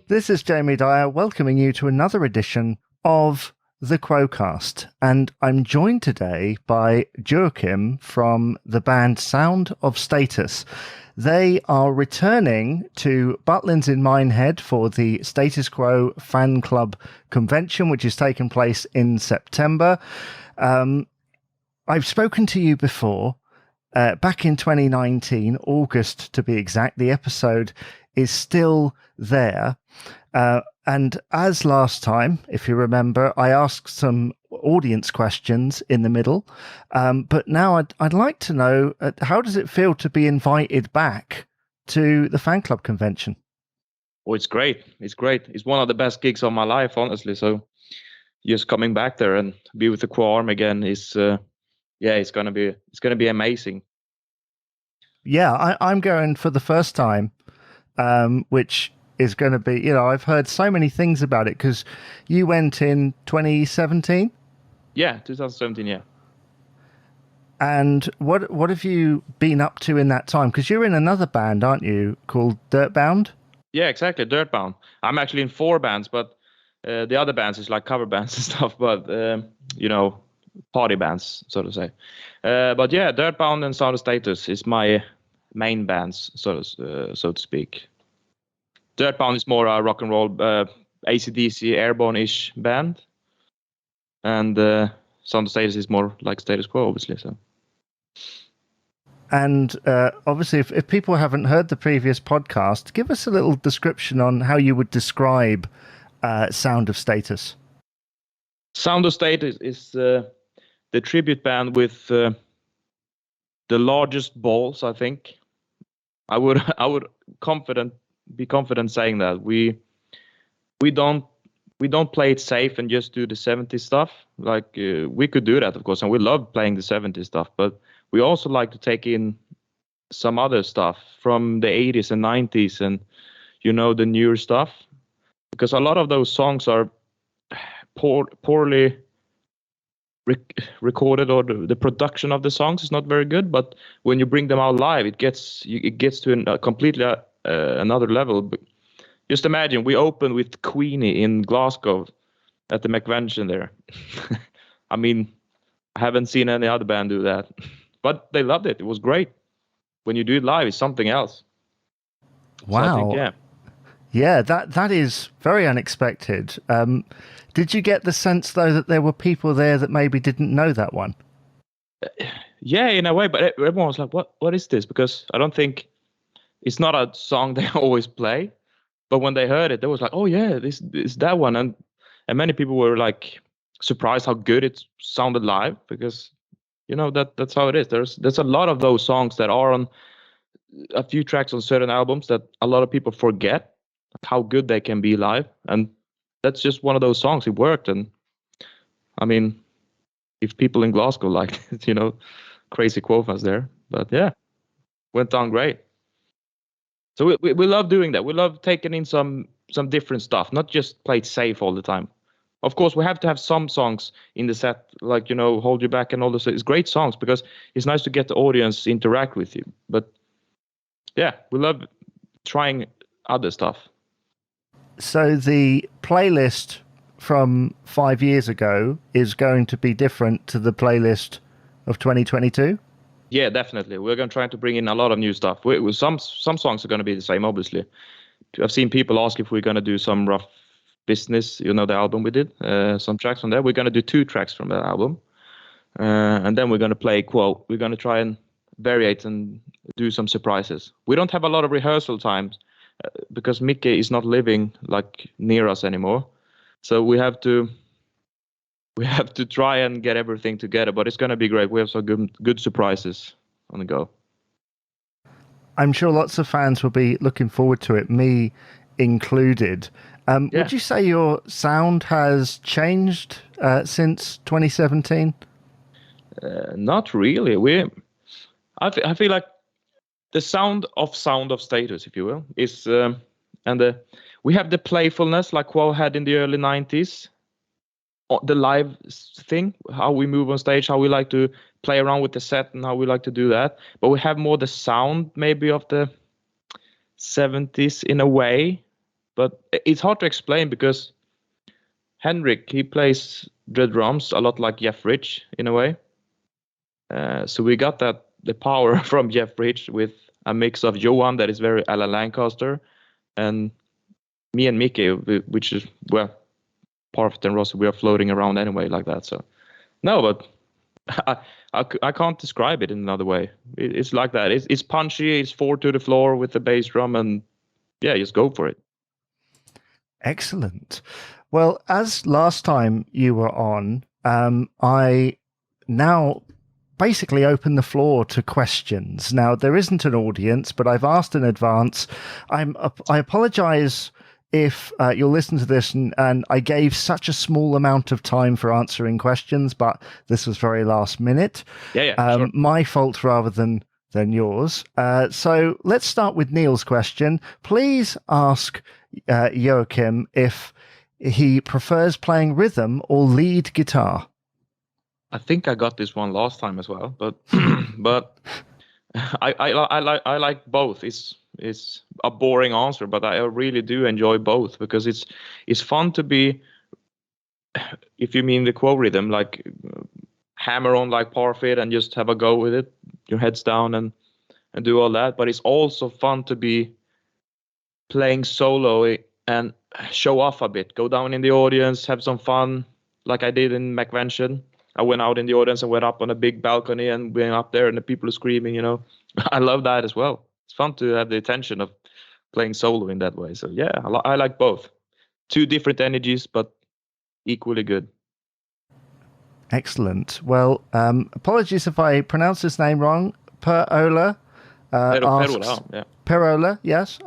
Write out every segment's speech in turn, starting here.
This is Jamie Dyer welcoming you to another edition of the Quo-Cast, and I'm joined today by Joakim from the band Sound of Status. They are returning to Butlins in Minehead for the Status Quo fan club convention, which is taking place in September. I've spoken to you before, back in 2019, August to be exact. The episode is still there. And as last time, if you remember, I asked some audience questions in the middle. But now I'd like to know, how does it feel to be invited back to the fan club convention? Oh, it's great. It's great. It's one of the best gigs of my life, honestly. So just coming back there and be with the Quo arm again is, it's gonna be amazing. Yeah, I'm going for the first time, which is going to be, I've heard so many things about it because you went in 2017. Yeah, 2017. Yeah. And what have you been up to in that time? Because you're in another band, aren't you, called Dirtbound? Yeah, exactly. Dirtbound. I'm actually in 4 bands, but the other bands is like cover bands and stuff. But party bands, so to say. But yeah, Dirtbound and Sound of Status is my main bands, so to speak. Dirtbound is more a rock and roll, AC/DC, airborne-ish band, and Sound of Status is more like Status Quo, obviously. So. And obviously, if people haven't heard the previous podcast, give us a little description on how you would describe Sound of Status. Sound of Status is the tribute band with the largest balls, I think. I would be confident saying that we don't play it safe and just do the 70s stuff. Like we could do that, of course, and we love playing the 70s stuff, but we also like to take in some other stuff from the 80s and 90s and the newer stuff, because a lot of those songs are poorly recorded, or the production of the songs is not very good, but when you bring them out live, it gets to a completely another level. Just imagine we opened with Queenie in Glasgow at the McVention there. I mean, I haven't seen any other band do that, but they loved it. It was great. When you do it live, it's something else. Wow. So I think, yeah, that is very unexpected. Did you get the sense, though, that there were people there that maybe didn't know that one? Yeah, in a way, but everyone was like, what is this? Because I don't think it's not a song they always play. But when they heard it, they was like, oh, yeah, this is that one. And many people were like surprised how good it sounded live, because, that's how it is. There's a lot of those songs that are on a few tracks on certain albums that a lot of people forget how good they can be live. And that's just one of those songs. It worked. And I mean, if people in Glasgow liked it, crazy Quo fans there. But yeah, went down great. So we love doing that. We love taking in some different stuff, not just play it safe all the time. Of course, we have to have some songs in the set, like, Hold You Back and all this. It's great songs because it's nice to get the audience interact with you. But yeah, we love trying other stuff. So the playlist from 5 years ago is going to be different to the playlist of 2022? Yeah, definitely. We're going to try to bring in a lot of new stuff. Some songs are going to be the same, obviously. I've seen people ask if we're going to do some Rough Business, the album we did, some tracks from there. We're going to do 2 tracks from that album. And then we're going to play Quo. We're going to try and variate and do some surprises. We don't have a lot of rehearsal times because Mickey is not living like near us anymore. So we have to try and get everything together, but it's going to be great. We have some good surprises on the go. I'm sure lots of fans will be looking forward to it, me included. Would you say your sound has changed since 2017? Not really. I feel like the sound of Status, if you will, is we have the playfulness like Quo had in the early 90s. The live thing, how we move on stage, how we like to play around with the set and how we like to do that. But we have more the sound maybe of the 70s in a way. but it's hard to explain because Henrik, he plays the drums a lot like Jeff Rich in a way. So we got the power from Jeff Rich with a mix of Johan that is very Alan Lancaster, and me and Mickey, which is, well, Parfit and Rossi, we are floating around anyway like that. So no, but I can't describe it in another way. It's like that. It's punchy. It's 4 to the floor with the bass drum, and yeah, just go for it. Excellent. Well, as last time you were on, I now basically open the floor to questions. Now, there isn't an audience, but I've asked in advance. I apologize if you'll listen to this and I gave such a small amount of time for answering questions, but this was very last minute. Sure. My fault rather than yours. So let's start with Neil's question. Please ask Joakim if he prefers playing rhythm or lead guitar. I think I got this one last time as well, but but I like both. It's a boring answer, but I really do enjoy both because it's fun to be, if you mean the Quo rhythm, like hammer on like Parfit and just have a go with it, your head's down and do all that. But it's also fun to be playing solo and show off a bit, go down in the audience, have some fun, like I did in McVention. I went out in the audience and went up on a big balcony and went up there and the people are screaming, you know. I love that as well. It's fun to have the attention of playing solo in that way. So yeah, I like both. 2 different energies, but equally good. Excellent. Well, apologies if I pronounce his name wrong. Perola. Perola, yes.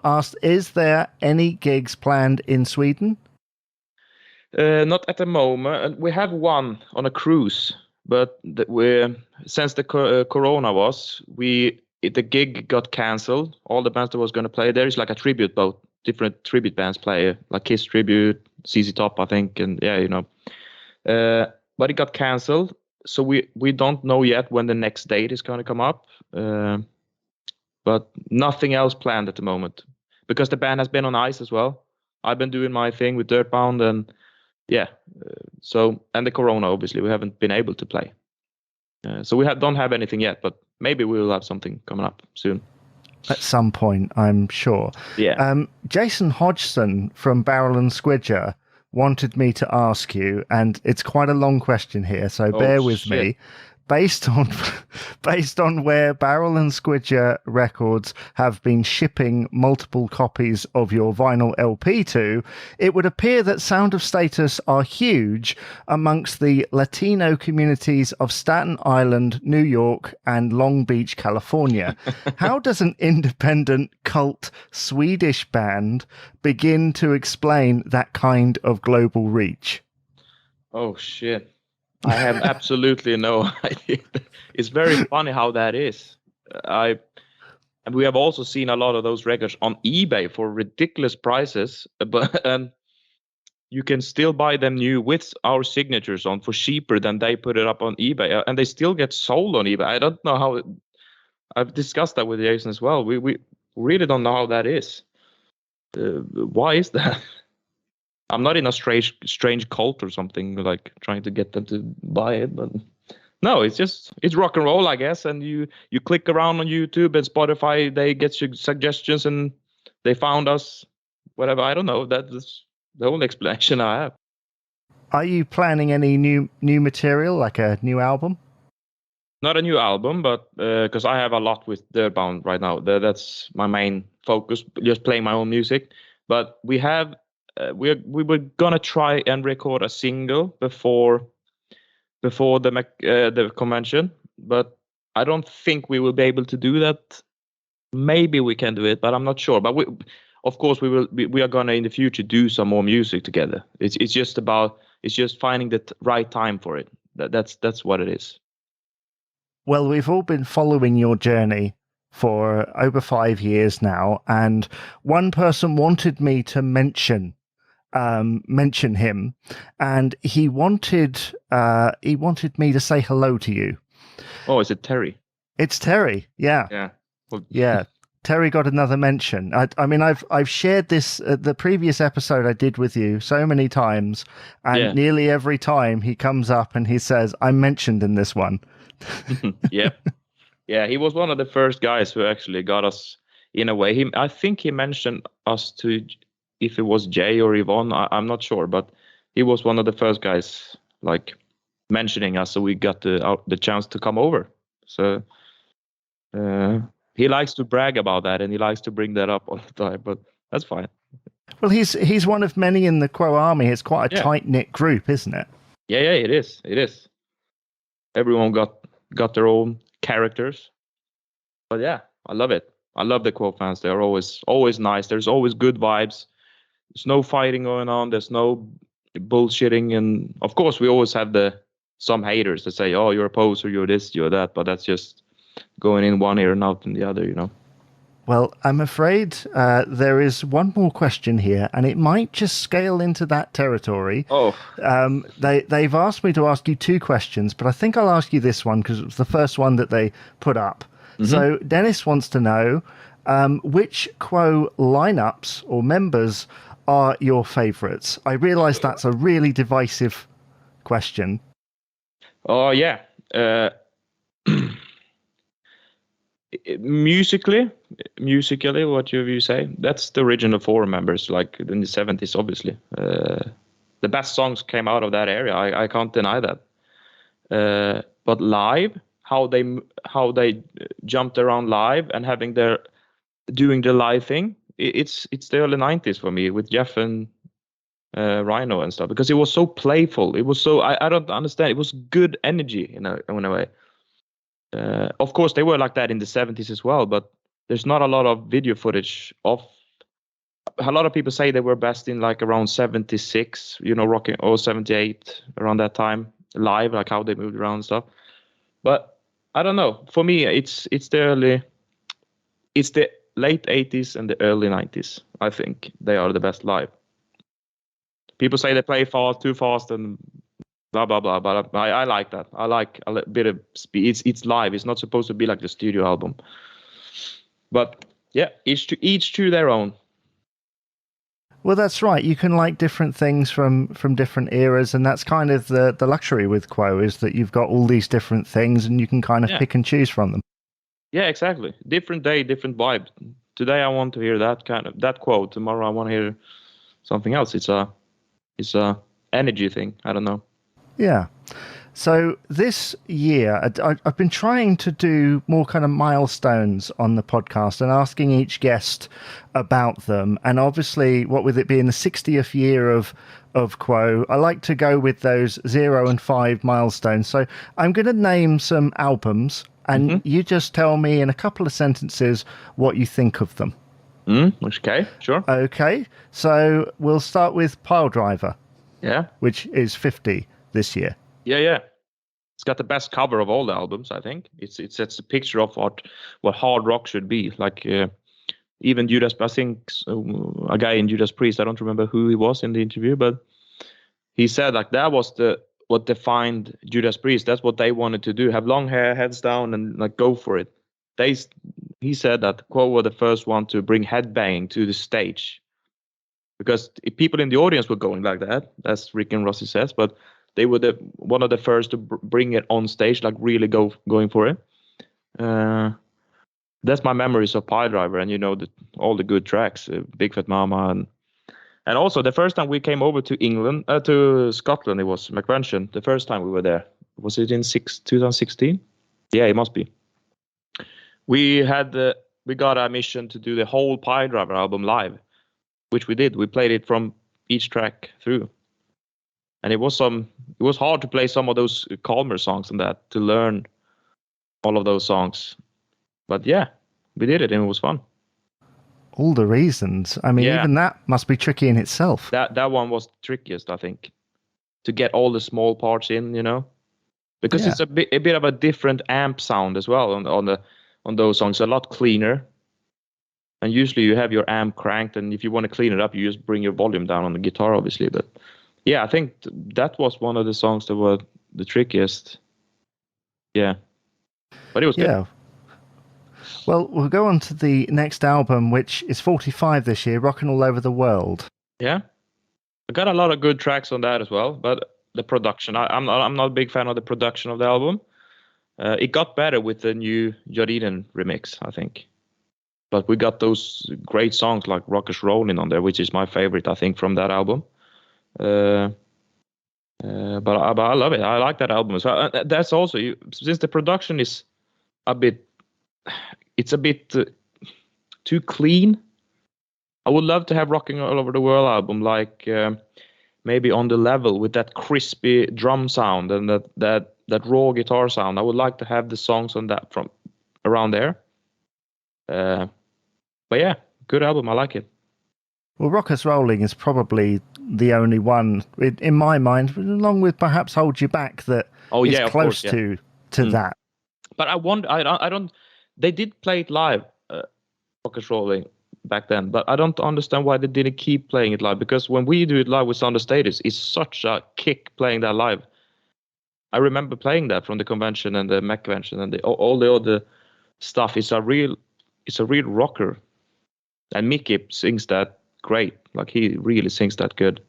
Asked, is there any gigs planned in Sweden? Not at the moment. We have one on a cruise, but since the corona was, the gig got cancelled. All the bands that was going to play there is like a tribute boat. Different tribute bands play, like Kiss tribute, ZZ Top, I think, and yeah, you know. But it got cancelled, so we don't know yet when the next date is going to come up. But nothing else planned at the moment because the band has been on ice as well. I've been doing my thing with Dirtbound and yeah, and the corona, obviously, we haven't been able to play. So we don't have anything yet, but maybe we will have something coming up soon. At some point, I'm sure. Yeah. Jason Hodgson from Barrel and Squidger wanted me to ask you, and it's quite a long question here, so bear with me. Based on where Barrel and Squidger Records have been shipping multiple copies of your vinyl LP to, it would appear that Sound of Status are huge amongst the Latino communities of Staten Island, New York, and Long Beach, California. How does an independent cult Swedish band begin to explain that kind of global reach? Oh, shit. I have absolutely no idea. It's very funny how that is. And we have also seen a lot of those records on eBay for ridiculous prices, but you can still buy them new with our signatures on for cheaper than they put it up on eBay, and they still get sold on eBay. I don't know how. I've discussed that with Jason as well. We really don't know how that is. Why is that? I'm not in a strange cult or something, like trying to get them to buy it, but no, it's rock and roll, I guess. And you click around on YouTube and Spotify, they get you suggestions and they found us, whatever. I don't know. That's the only explanation I have. Are you planning any new material, like a new album? Not a new album, but because I have a lot with Dirtbound right now. That's my main focus, just playing my own music. But we have. We were gonna try and record a single before the convention, but I don't think we will be able to do that. Maybe we can do it, but I'm not sure. But of course, we are gonna in the future do some more music together. It's just finding the right time for it. That's what it is. Well, we've all been following your journey for over 5 years now, and one person wanted me to mention him, and he wanted me to say hello to you. Oh, is it Terry? It's Terry. Yeah. Yeah. Well, yeah. Terry got another mention. I mean, I've shared this the previous episode I did with you so many times, and Yeah. nearly every time he comes up and he says, "I'm mentioned in this one." Yeah. Yeah, he was one of the first guys who actually got us in a way. I think he mentioned us to, if it was Jay or Yvonne, I'm not sure, but he was one of the first guys like mentioning us, so we got the chance to come over. So he likes to brag about that, and he likes to bring that up all the time, but that's fine. Well, he's one of many in the Quo army. It's quite a tight knit group, isn't it? Yeah, it is. It is. Everyone got their own characters. But yeah, I love it. I love the Quo fans. They are always nice. There's always good vibes. There's no fighting going on. There's no bullshitting, and of course we always have some haters that say, "Oh, you're a poser, you're this, you're that," but that's just going in one ear and out in the other, you know. Well, I'm afraid there is one more question here, and it might just scale into that territory. Oh, they've asked me to ask you two questions, but I think I'll ask you this one because it was the first one that they put up. Mm-hmm. So Dennis wants to know which Quo lineups or members are your favourites. I realise that's a really divisive question. Oh yeah. Musically, what do you say? That's the original four members, like in the 70s, obviously. The best songs came out of that area. I can't deny that. But live, how they jumped around live and doing the live thing, it's the early 90s for me with Jeff and Rhino and stuff, because it was so playful. It was so I don't understand. It was good energy in a way. Of course, they were like that in the 70s as well, but there's not a lot of video footage of. A lot of people say they were best in like around 76, Rockin, or 78, around that time, live, like how they moved around and stuff. But I don't know. For me, it's the late 80s and the early 90s. I think they are the best live. People say they play too fast, and blah blah blah, but I like that. I like a bit of speed. It's live. It's not supposed to be like the studio album. But yeah, each to their own. Well, that's right. You can like different things from different eras, and that's kind of the luxury with Quo, is that you've got all these different things, and you can kind of pick and choose from them. Yeah, exactly. Different day, different vibe. Today I want to hear that Quo. Tomorrow I want to hear something else. It's a energy thing. I don't know. Yeah. So this year, I've been trying to do more kind of milestones on the podcast and asking each guest about them. And obviously, what with it being the 60th year of Quo, I like to go with those 0 and 5 milestones. So I'm going to name some albums, and you just tell me in a couple of sentences what you think of them. Okay, sure. Okay, so we'll start with Piledriver. Yeah. Which is 50 this year. Yeah. It's got the best cover of all the albums, I think. It sets a picture of what hard rock should be. Like even Judas, I think a guy in Judas Priest, I don't remember who he was in the interview, but he said like that was what defined Judas Priest. That's what they wanted to do. Have long hair, heads down, and like go for it. He said that Quo were the first one to bring headbanging to the stage, because people in the audience were going like that, as Rick and Rossi says, but they were one of the first to bring it on stage, like really going for it. That's my memories of Piledriver, and all the good tracks, Big Fat Mama, and also the first time we came over to England, to Scotland, it was McVention. The first time we were there, was it in 2016? Yeah, it must be. We got our mission to do the whole Piledriver album live, which we did. We played it from each track through. And it was hard to play some of those calmer songs and that, to learn all of those songs. But yeah, we did it and it was fun. All the reasons. I mean, even that must be tricky in itself. That one was the trickiest, I think, to get all the small parts in, because it's a bit of a different amp sound as well on those songs. A lot cleaner. And usually you have your amp cranked, and if you want to clean it up, you just bring your volume down on the guitar, obviously. But yeah, I think that was one of the songs that were the trickiest. Yeah. But it was good. Well, we'll go on to the next album, which is 45 this year, Rockin' All Over the World. Yeah, I got a lot of good tracks on that as well, but the production, I'm not a big fan of the production of the album. It got better with the new Joriden remix, I think. But we got those great songs like Rockers Rollin' on there, which is my favorite, I think, from that album. But I love it. I like that album as well. That's also since the production is a bit, it's a bit too clean. I would love to have Rocking All Over the World album like maybe on the level with that crispy drum sound and that raw guitar sound. I would like to have the songs on that from around there. But yeah, good album. I like it. Well, Rockers Rolling is probably the only one, in my mind, along with perhaps Hold You Back, that is close to that. But I wonder, I don't. They did play it live, Rockers Rolling, back then. But I don't understand why they didn't keep playing it live. Because when we do it live with Sound of Status, it's such a kick playing that live. I remember playing that from the convention and the Mech convention and all the other stuff. It's a real rocker, and Mickey sings that great. Like he really sings that good.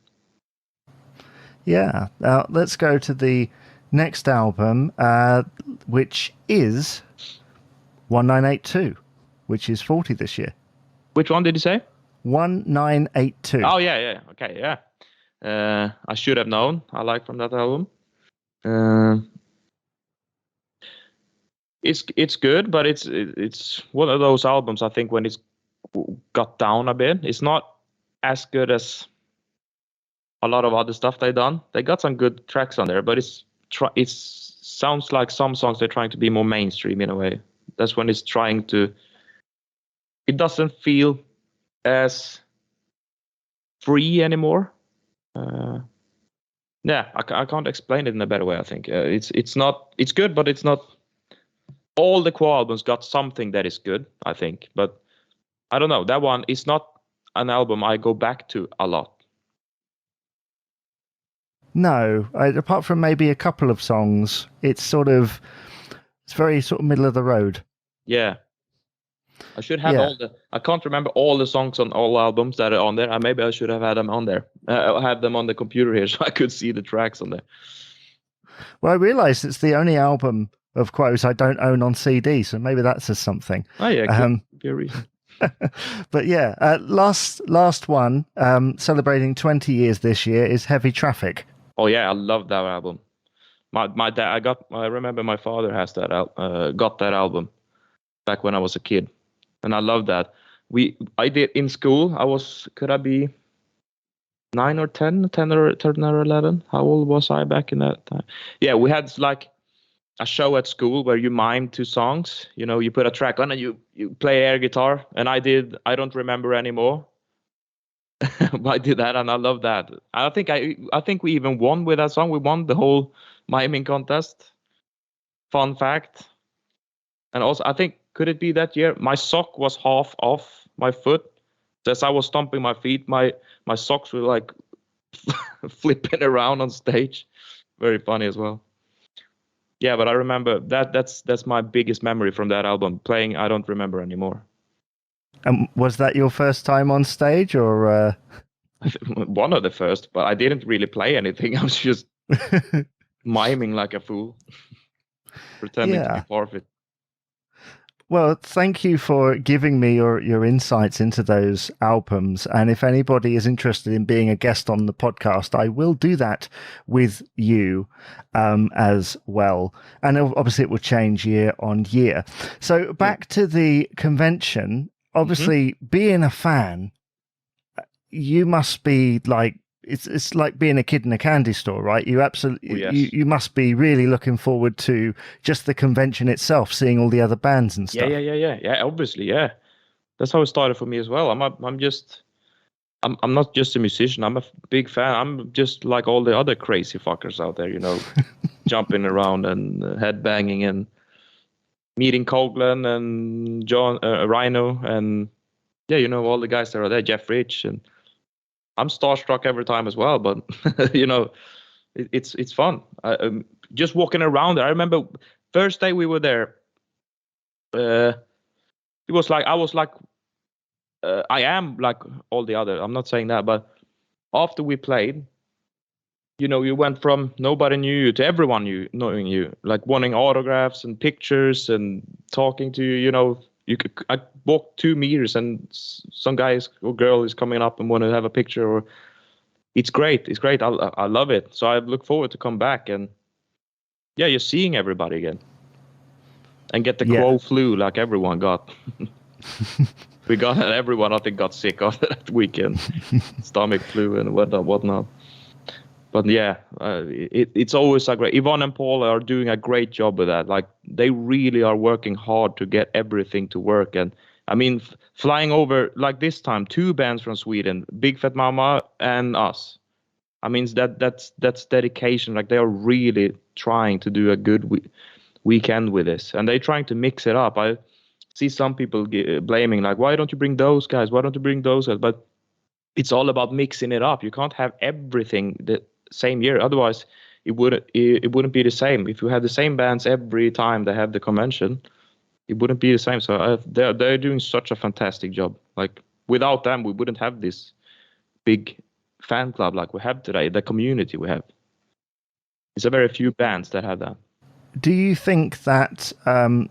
Yeah. Now let's go to the next album, which is 1982, which is 40 this year. Which one did you say? 1982. Oh yeah. Okay, yeah. I Should Have Known. I like from that album. It's good, but it's one of those albums I think when it's got down a bit, it's not as good as a lot of other stuff they've done. They got some good tracks on there, but it sounds like some songs they're trying to be more mainstream in a way. That's when it's trying to. It doesn't feel as free anymore. Yeah, I can't explain it in a better way. I think it's not. It's good, but it's not. All the Quo albums got something that is good, I think, but I don't know. That one is not an album I go back to a lot. No, apart from maybe a couple of songs, it's very sort of middle of the road. Yeah. I should have I can't remember all the songs on all albums that are on there. Maybe I should have had them on there. Have them on the computer here so I could see the tracks on there. Well, I realised it's the only album of Quos I don't own on CD, so maybe that says something. Oh yeah, could be a reason. But yeah, last one, celebrating 20 years this year, is Heavy Traffic. Oh yeah, I love that album. My dad, I remember my father has that got that album back when I was a kid, and I love that. I did in school. Could I be 9 or 10 or 11? How old was I back in that time? Yeah, we had like a show at school where you mime two songs. You know, you put a track on and you play air guitar. And I don't remember anymore. But I did that and I love that. I think we even won with that song. We won the whole miming contest. Fun fact. And also, I think, could it be that year? My sock was half off my foot. So as I was stomping my feet, my socks were like flipping around on stage. Very funny as well. Yeah, but I remember that's my biggest memory from that album. Playing, I don't remember anymore. And was that your first time on stage, or one of the first? But I didn't really play anything. I was just miming like a fool, pretending to be part of it. Well, thank you for giving me your insights into those albums. And if anybody is interested in being a guest on the podcast, I will do that with you as well. And obviously it will change year on year. So back to the convention, obviously being a fan, you must be like, it's like being a kid in a candy store, right? You absolutely, you must be really looking forward to just the convention itself, seeing all the other bands and stuff. Yeah. Obviously, yeah. That's how it started for me as well. I'm not just a musician. I'm a big fan. I'm just like all the other crazy fuckers out there, you know, jumping around and headbanging and meeting Coughlin and John Rhino and you know, all the guys that are there, Jeff Rich, and I'm starstruck every time as well, but you know, it's fun. Just walking around there. I remember first day we were there. it was like I was like I am like all the other. I'm not saying that, but after we played, you know, you went from nobody knew you to everyone knowing you, like wanting autographs and pictures and talking to you. You know, I walked 2 meters and some guy or girl is coming up and want to have a picture. Or it's great. It's great. I love it. So I look forward to come back and yeah, you're seeing everybody again and get the Quo flu like everyone got. We got everyone. I think got sick after that weekend, stomach flu and whatnot. But yeah, it's always a great. Yvonne and Paul are doing a great job with that. Like they really are working hard to get everything to work. And I mean, flying over like this time, 2 bands from Sweden, Big Fat Mama and us. I mean, that's dedication. Like they are really trying to do a good weekend with this, and they're trying to mix it up. I see some people blaming like, why don't you bring those guys? Why don't you bring those guys? But it's all about mixing it up. You can't have everything the same year, otherwise it wouldn't be the same. If you had the same bands every time they have the convention, it wouldn't be the same. So they're doing such a fantastic job. Like without them, we wouldn't have this big fan club like we have today. The community we have. It's a very few bands that have that. Do you think that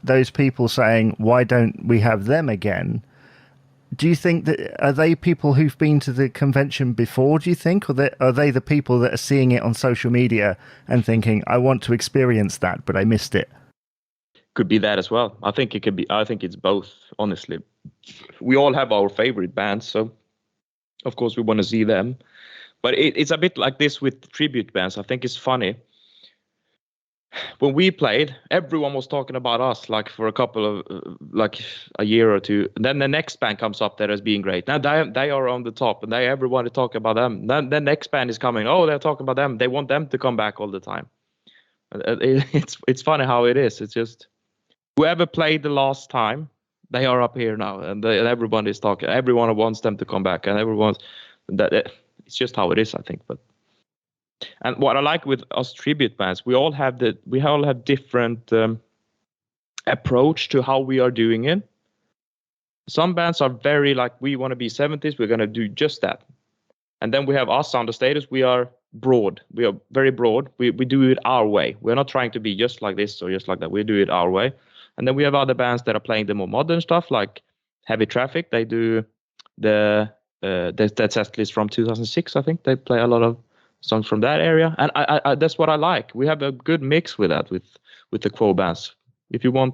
those people saying, why don't we have them again, do you think that are they people who've been to the convention before, do you think, or are they the people that are seeing it on social media and thinking, I want to experience that, but I missed it? Could be that as well. I think it could be. I think it's both, honestly. We all have our favorite bands, so of course we want to see them. But it's a bit like this with tribute bands. I think it's funny. When we played, everyone was talking about us like for a couple of like a year or two. And then the next band comes up there as being great. Now they are on the top, and everyone is talking about them. Then the next band is coming. Oh, they're talking about them. They want them to come back all the time. It's funny how it is. It's just whoever played the last time, they are up here now, and everyone is talking. Everyone wants them to come back, and everyone's that. It's just how it is, I think. But. And what I like with us tribute bands, we all have different approach to how we are doing it. Some bands are very like, we want to be 70s, we're going to do just that. And then we have us on the Status, we are broad. We are very broad. We do it our way. We're not trying to be just like this or just like that. We do it our way. And then we have other bands that are playing the more modern stuff, like Heavy Traffic. They do that Setlists from 2006, I think. They play a lot of songs from that area, and I that's what I like. We have a good mix with that with the Quo bands. If you want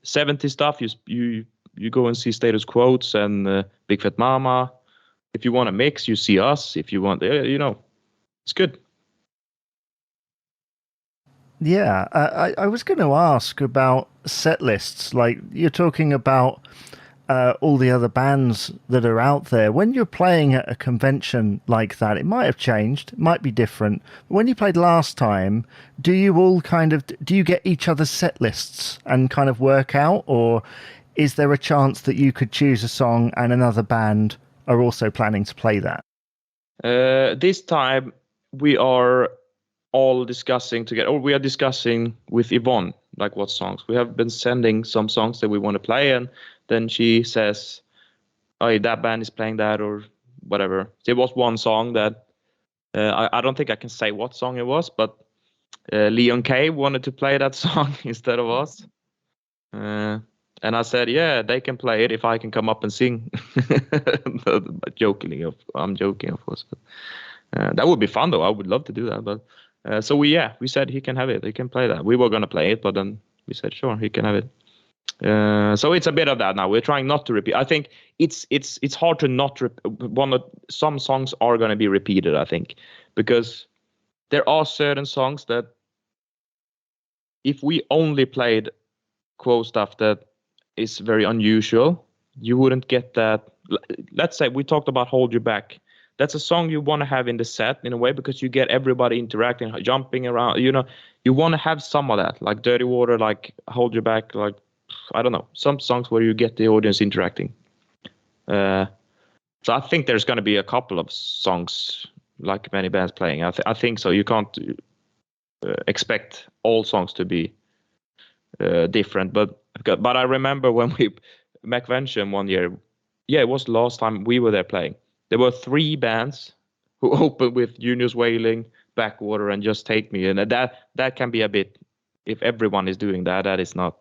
70s stuff, you go and see Status Quotes and Big Fat Mama. If you want a mix, you see us. If you want, it's good. Yeah, I was going to ask about set lists. Like you're talking about all the other bands that are out there. When you're playing at a convention like that, it might have changed, it might be different. When you played last time, do you get each other's set lists and kind of work out, or is there a chance that you could choose a song and another band are also planning to play that? This time we are all discussing together, or we are discussing with Yvonne, like what songs. We have been sending some songs that we want to play, and then she says, oh, that band is playing that or whatever. There was one song that I don't think I can say what song it was, but Leon K wanted to play that song instead of us. And I said, yeah, they can play it if I can come up and sing. But jokingly, I'm joking, of course. But, that would be fun, though. I would love to do that. But so we said he can have it. He can play that. We were going to play it, but then we said, sure, he can have it. So it's a bit of that now. We're trying not to repeat. I think it's hard to not some songs are going to be repeated, I think, because there are certain songs that if we only played Quo stuff that is very unusual, you wouldn't get that. Let's say we talked about Hold You Back. That's a song you want to have in the set in a way, because you get everybody interacting, jumping around. You want to have some of that, like Dirty Water, like Hold You Back, like, I don't know, some songs where you get the audience interacting. So I think there's going to be a couple of songs like many bands playing. I think so. You can't expect all songs to be different, but But I remember when we McVention one year. Yeah, it was the last time we were there playing. There were 3 bands who opened with Junior's Wailing, Backwater, and Just Take Me, and that can be a bit. If everyone is doing that, that is not.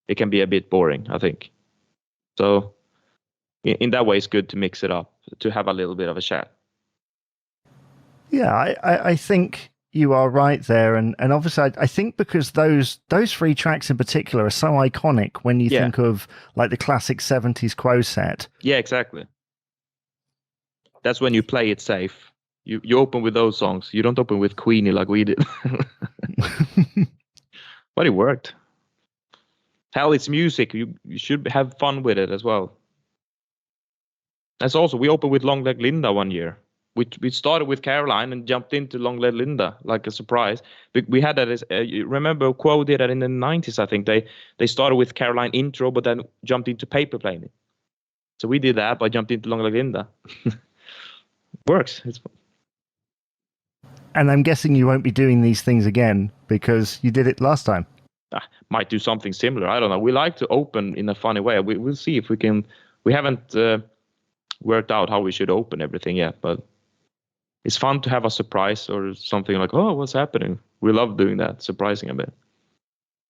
It can be a bit boring, I think. So, in that way, it's good to mix it up, to have a little bit of a chat. Yeah, I think you are right there, and obviously I think because those 3 tracks in particular are so iconic when you think of like the classic 70s Quo set. Yeah, exactly. That's when you play it safe. You open with those songs. You don't open with Queenie like we did. But it worked. Hell, it's music. You should have fun with it as well. That's also, we opened with Long Leg Linda one year. We started with Caroline and jumped into Long Leg Linda like a surprise. We had that as you remember Quo did that in the 90s. I think they started with Caroline intro, but then jumped into Paper Plane. So we did that, but jumped into Long Leg Linda. Works. It's fun. And I'm guessing you won't be doing these things again because you did it last time. Might do something similar. I don't know. We like to open in a funny way. We'll see if we can. We haven't worked out how we should open everything yet, but it's fun to have a surprise or something like, oh, what's happening? We love doing that, surprising a bit.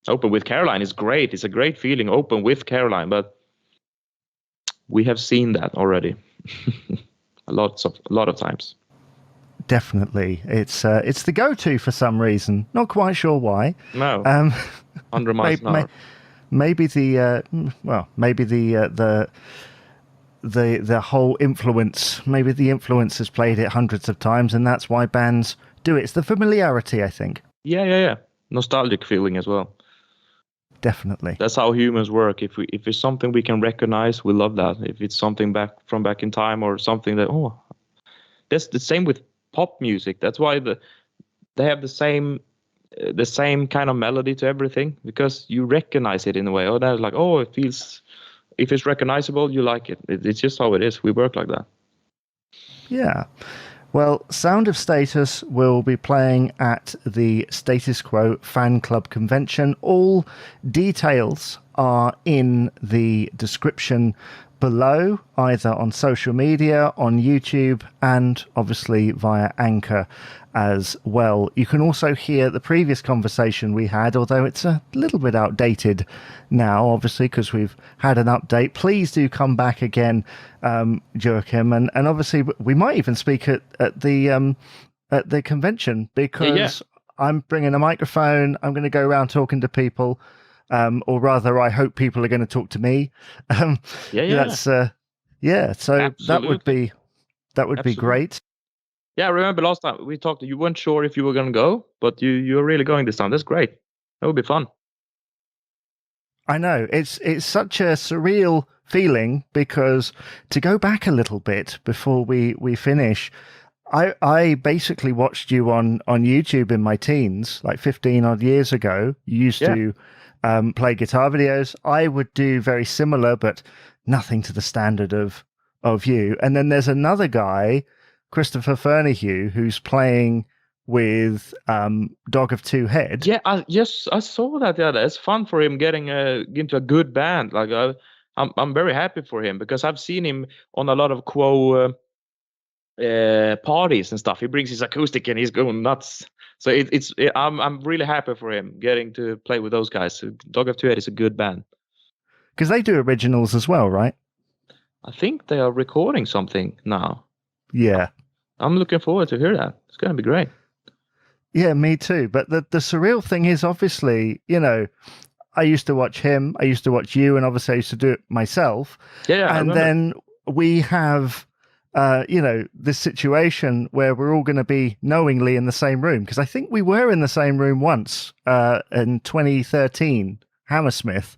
Open with Caroline is great. It's a great feeling, open with Caroline, but we have seen that already a lot of times. Definitely, it's the go-to for some reason. Not quite sure why. No. 100 miles an hour. Maybe the whole influence. Maybe the influence has played it hundreds of times, and that's why bands do it. It's the familiarity, I think. Yeah. Nostalgic feeling as well. Definitely. That's how humans work. If it's something we can recognize, we love that. If it's something back in time or something that that's the same with pop music. That's why they have the same kind of melody to everything, because you recognize it in a way. Oh, that's like, it feels. If it's recognizable, you like it. It's just how it is. We work like that. Yeah. Well, Sound of Status will be playing at the Status Quo Fan Club Convention. All details are in the description below, either on social media, on YouTube, and obviously via Anchor as well. You can also hear the previous conversation we had, although it's a little bit outdated now, obviously, because we've had an update. Please do come back again, Joakim, and obviously we might even speak at the convention, because I'm bringing a microphone. I'm going to go around talking to people. Or rather, I hope people are going to talk to me. So Absolutely. that would be great. Yeah, I remember last time we talked. You weren't sure if you were going to go, but you're really going this time. That's great. That would be fun. I know it's such a surreal feeling, because to go back a little bit before we finish, I basically watched you on YouTube in my teens, like 15 odd years ago. You used to play guitar videos. I would do very similar, but nothing to the standard of you. And then there's another guy, Christopher Fernahue, who's playing with Dog of Two Head. Yeah, I saw that. Yeah, it's fun for him getting into a good band. Like I'm very happy for him, because I've seen him on a lot of Quo parties and stuff. He brings his acoustic and he's going nuts. So I'm really happy for him getting to play with those guys. Dog of Two Head is a good band. Because they do originals as well, right? I think they are recording something now. Yeah. I'm looking forward to hear that. It's going to be great. Yeah, me too. But the surreal thing is, obviously, I used to watch him, I used to watch you, and obviously I used to do it myself. Yeah. And then we have, this situation where we're all going to be knowingly in the same room. Because I think we were in the same room once in 2013, Hammersmith.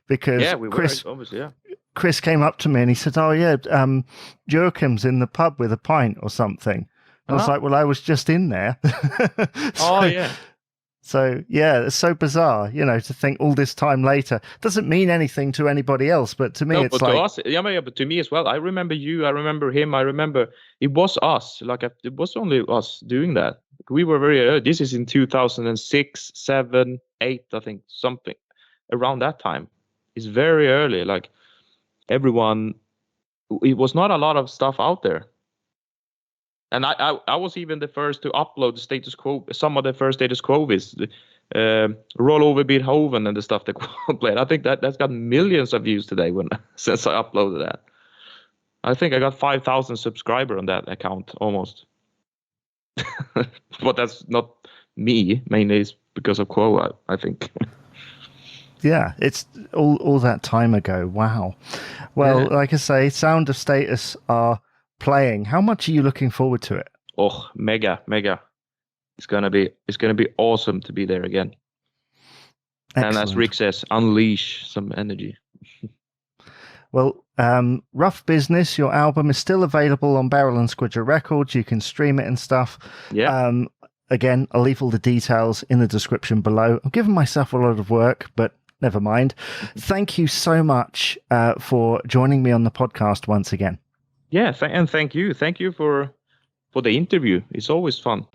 Because we were, obviously, yeah. Chris came up to me and he said, Joakim's in the pub with a pint or something. I was like, well, I was just in there. So, it's so bizarre, to think all this time later. Doesn't mean anything to anybody else, but to me, it's but like... to us, but to me as well. I remember you, I remember him, I remember it was us. Like, it was only us doing that. We were very early. This is in 2006, 7, 8, I think, something around that time. it's very early. Like everyone, it was not a lot of stuff out there. And I was even the first to upload the Status Quo, some of the first Status Quo is Roll Over Beethoven and the stuff that Quo played. I think that's got millions of views today since I uploaded that. I think I got 5,000 subscribers on that account almost. But that's not me. Mainly it's because of Quo, I think. Yeah, it's all that time ago. Wow. Well, Yeah. like I say, Sound of Status are playing. How much are you looking forward to it? Oh, mega. It's gonna be awesome to be there again. Excellent. And as Rick says, unleash some energy. Well, Rough Business, your album is still available on Barrel and Squidger Records. You can stream it and stuff. Yeah. Again, I'll leave all the details in the description below. I'm giving myself a lot of work, but never mind. Thank you so much for joining me on the podcast once again. Yeah, and thank you. Thank you for the interview. It's always fun.